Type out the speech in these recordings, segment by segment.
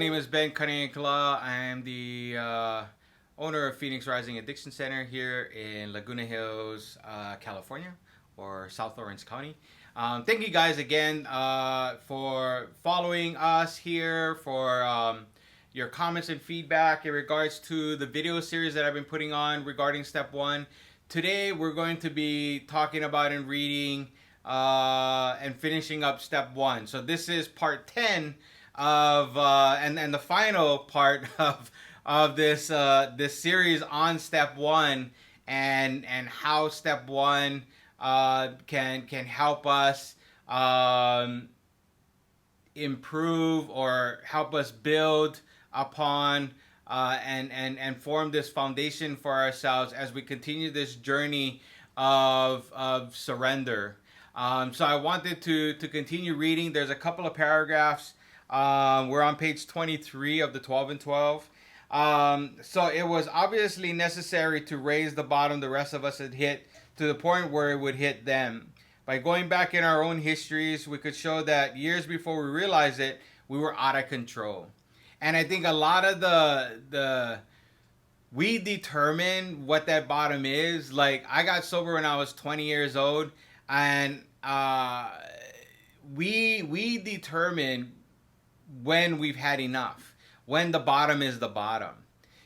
name is Ben Kaneaiakala. I am the owner of Phoenix Rising Addiction Center here in Laguna Hills, California, or South Orange County. Thank you guys again for following us here, for your comments and feedback in regards to the video series that I've been putting on regarding step one. Today we're going to be talking about and reading and finishing up step one. So this is part 10 of and the final part of this this series on step one, and how step one can help us improve or help us build upon and form this foundation for ourselves as we continue this journey of surrender. So I wanted to continue reading. There's a couple of paragraphs. We're on page 23 of the 12 and 12. So it was obviously necessary to raise the bottom the rest of us had hit to the point where it would hit them. By going back in our own histories, we could show that years before we realized it, we were out of control. And I think a lot of we determine what that bottom is. Like, I got sober when I was 20 years old, and we determine when we've had enough, when the bottom is the bottom.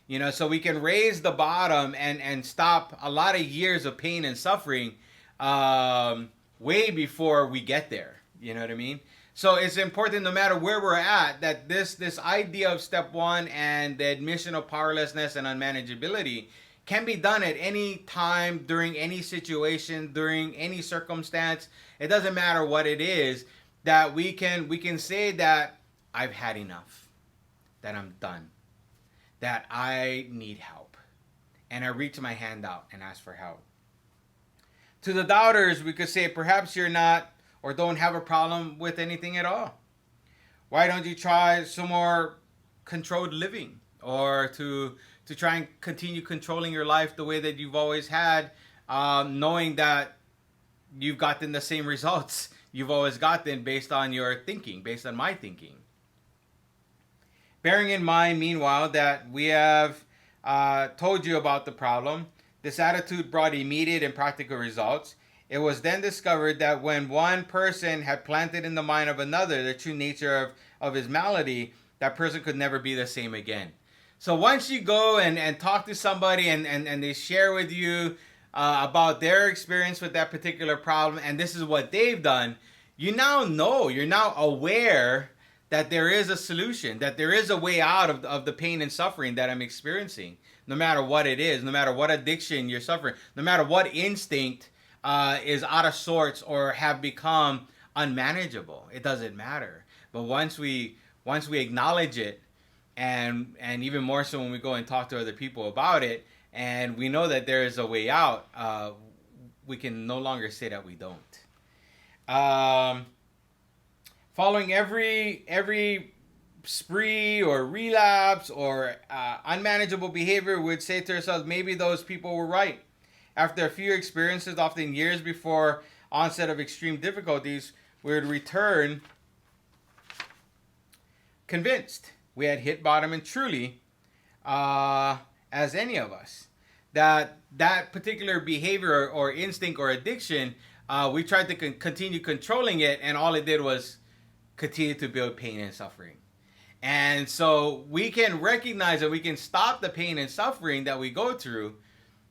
You know, so we can raise the bottom and stop a lot of years of pain and suffering way before we get there. You know what I mean? So it's important, no matter where we're at, that this idea of step one and the admission of powerlessness and unmanageability can be done at any time, during any situation, during any circumstance. It doesn't matter what it is, that we can say that I've had enough, that I'm done, that I need help, and I reach my hand out and ask for help. To the doubters, we could say, perhaps you're not or don't have a problem with anything at all. Why don't you try some more controlled living, or to try and continue controlling your life the way that you've always had, knowing that you've gotten the same results you've always gotten based on your thinking, based on my thinking. Bearing in mind, meanwhile, that we have told you about the problem, this attitude brought immediate and practical results. It was then discovered that when one person had planted in the mind of another the true nature of his malady, that person could never be the same again. So once you go and talk to somebody and they share with you about their experience with that particular problem, and this is what they've done, you now know, you're now aware that there is a solution, that there is a way out of the pain and suffering that I'm experiencing, no matter what it is, no matter what addiction you're suffering, no matter what instinct is out of sorts or have become unmanageable. It doesn't matter. But once we acknowledge it, and even more so when we go and talk to other people about it, and we know that there is a way out, we can no longer say that we don't. Following every spree or relapse or unmanageable behavior, we would say to ourselves, maybe those people were right. After a few experiences, often years before onset of extreme difficulties, we would return convinced we had hit bottom, and truly, as any of us, that particular behavior or instinct or addiction, we tried to continue controlling it, and all it did was continue to build pain and suffering. And so we can recognize that we can stop the pain and suffering that we go through,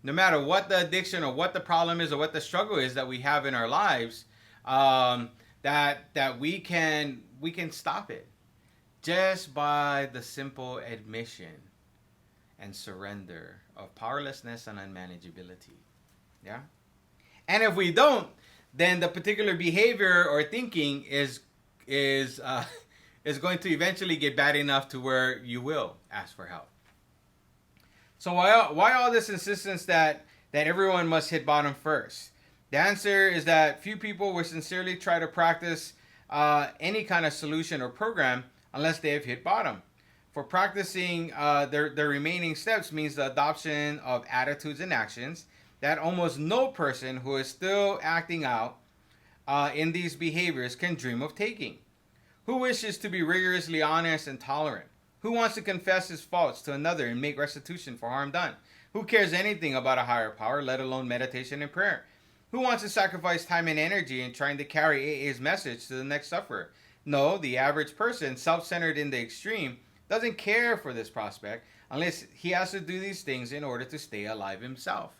no matter what the addiction or what the problem is or what the struggle is that we have in our lives, that we can stop it just by the simple admission and surrender of powerlessness and unmanageability. Yeah? And if we don't, then the particular behavior or thinking is going to eventually get bad enough to where you will ask for help. So why all this insistence that everyone must hit bottom first? The answer is that few people will sincerely try to practice any kind of solution or program unless they have hit bottom. For practicing their remaining steps means the adoption of attitudes and actions that almost no person who is still acting out in these behaviors can dream of taking. Who wishes to be rigorously honest and tolerant? Who wants to confess his faults to another and make restitution for harm done? Who cares anything about a higher power, let alone meditation and prayer? Who wants to sacrifice time and energy in trying to carry AA's message to the next sufferer? No, the average person, self-centered in the extreme, doesn't care for this prospect unless he has to do these things in order to stay alive himself.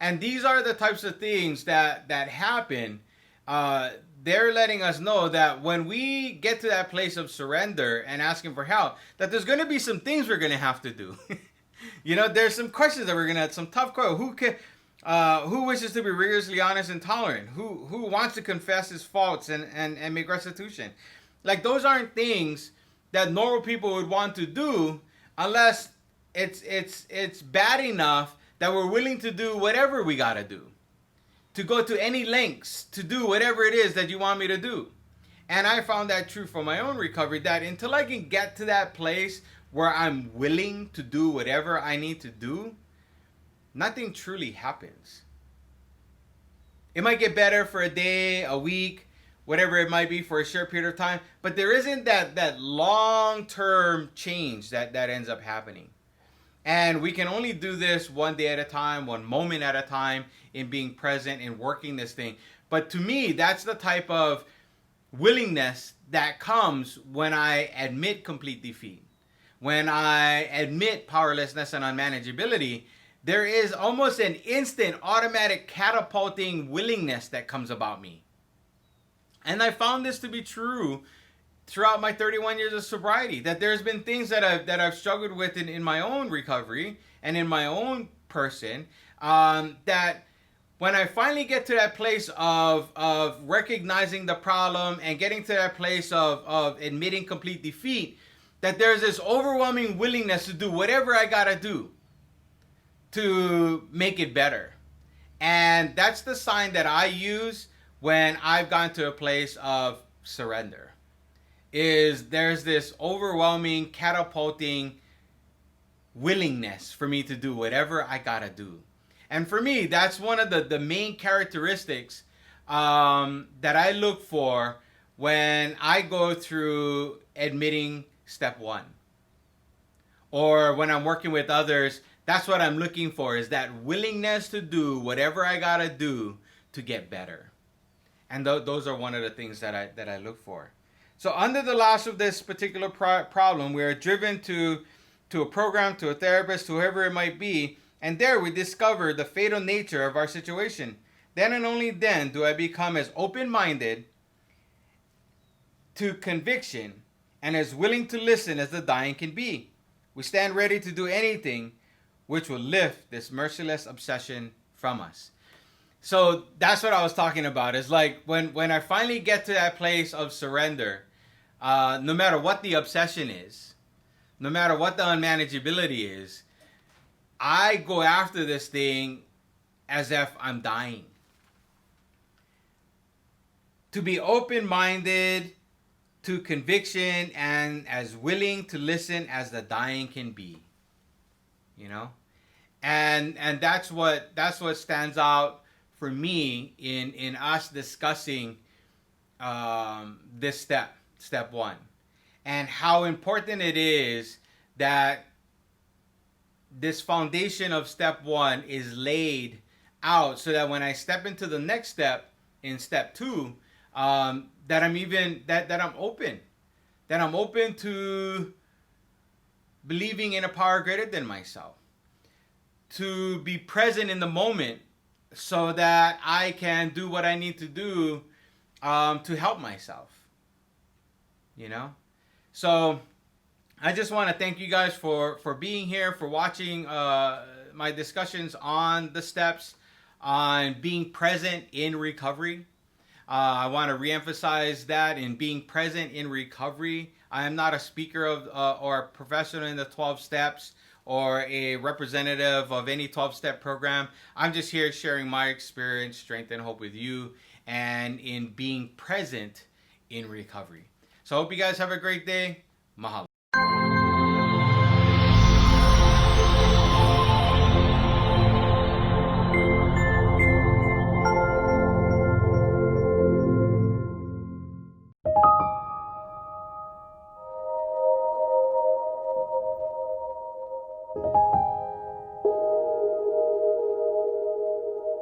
And these are the types of things that happen. They're letting us know that when we get to that place of surrender and asking for help, that there's going to be some things we're going to have to do. There's some questions that we're going to have, some tough questions. Who wishes to be rigorously honest and tolerant? Who wants to confess his faults and make restitution? Like, those aren't things that normal people would want to do unless it's bad enough that we're willing to do whatever we gotta do, to go to any lengths to do whatever it is that you want me to do. And I found that true for my own recovery, that until I can get to that place where I'm willing to do whatever I need to do, nothing truly happens. It might get better for a day, a week, whatever it might be, for a short period of time, but there isn't that long-term change that ends up happening. And we can only do this one day at a time, one moment at a time, in being present and working this thing. But to me, that's the type of willingness that comes when I admit complete defeat. When I admit powerlessness and unmanageability, there is almost an instant, automatic, catapulting willingness that comes about me. And I found this to be true throughout my 31 years of sobriety, that there's been things that I've struggled with in my own recovery and in my own person, that when I finally get to that place of recognizing the problem and getting to that place of admitting complete defeat, that there's this overwhelming willingness to do whatever I gotta do to make it better. And that's the sign that I use when I've gotten to a place of surrender. Is there's this overwhelming, catapulting willingness for me to do whatever I gotta do. And for me, that's one of the main characteristics that I look for when I go through admitting step one. Or when I'm working with others, that's what I'm looking for, is that willingness to do whatever I gotta do to get better. And those are one of the things that I look for. So under the loss of this particular problem, we are driven to a program, to a therapist, whoever it might be, and there we discover the fatal nature of our situation. Then and only then do I become as open-minded to conviction and as willing to listen as the dying can be. We stand ready to do anything which will lift this merciless obsession from us. So that's what I was talking about. It's like when I finally get to that place of surrender, no matter what the obsession is, no matter what the unmanageability is, I go after this thing as if I'm dying. To be open-minded to conviction and as willing to listen as the dying can be. And that's what stands out for me in us discussing this step one, and how important it is that this foundation of step one is laid out so that when I step into the next step, in step two, that I'm open to believing in a power greater than myself, to be present in the moment so that I can do what I need to do to help myself. So I just want to thank you guys for being here, for watching my discussions on the steps, on being present in recovery. I want to reemphasize that in being present in recovery. I am not a speaker or a professional in the 12 steps or a representative of any 12-step program. I'm just here sharing my experience, strength, and hope with you, and in being present in recovery. So I hope you guys have a great day. Mahalo.